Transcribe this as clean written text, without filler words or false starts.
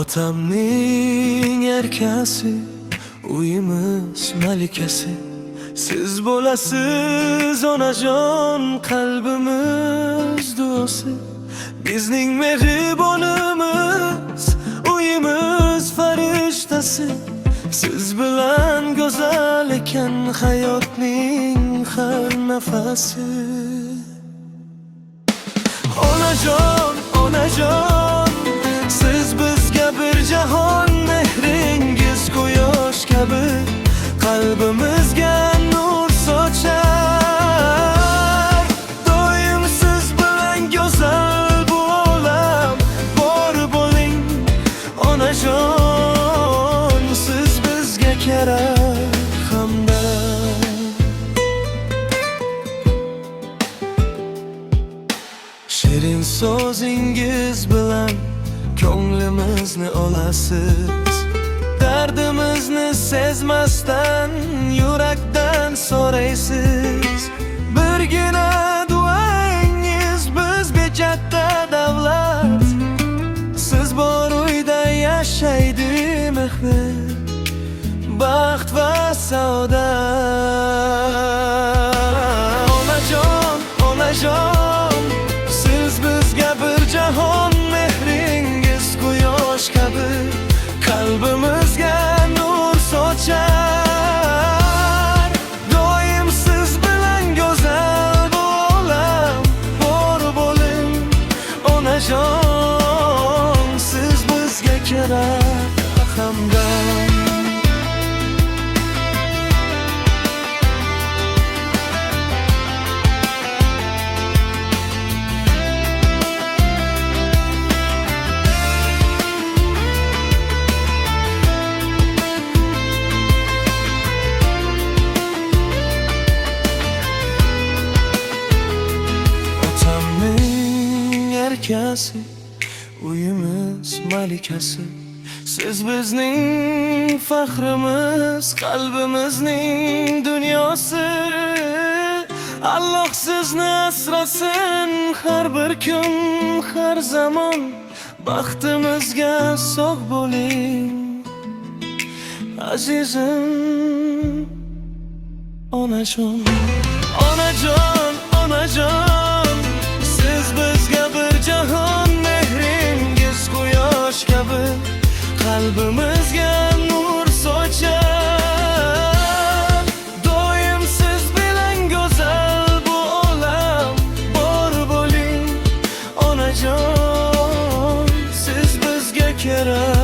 Otamning erkasi, uyimiz malikasi. Siz bo'lasiz onajon, qalbimiz duosi. Bizning mehribonimiz, uyimiz farishtasi. Siz bilan go'zal ekan hayotning har nafasi. Onajon, onajon, siz bizga bir jahon, mehringiz quyosh kabi qalbimizga nur sochar. Doim siz bilan go'zal bu olam, bor bo'ling onajon, siz bizga kerak hamdam. Shirin so'zingiz bilan ko'nglimizni olasiz. Dardimizni sezmasdan yurakdan so'raysiz. Birgina duangiz bizga katta davlat. Siz bor uyda yashaydi mehr, baxt va saodat. Onajon, onajon, siz bizga bir jahon, mehringiz quyosh kabi qalbimizga nur sochar. Doim siz bilan go'zal bu olam, bor bo'ling onajon, siz bizga kerak hamdam. Erkasi, uyimiz malikasi. Siz bizning faxrimiz, qalbimizning dunyosi. Alloh sizni asrasin har bir kun, har zamon. Baxtimizga sog' bo'ling azizim onajon. Onajon, onajon, siz bizga bir jahon, mehringiz quyosh kabi qalbimizga nur sochar. Doim siz bilan go'zal bu olam, bor bo'ling onajon, siz bizga kerak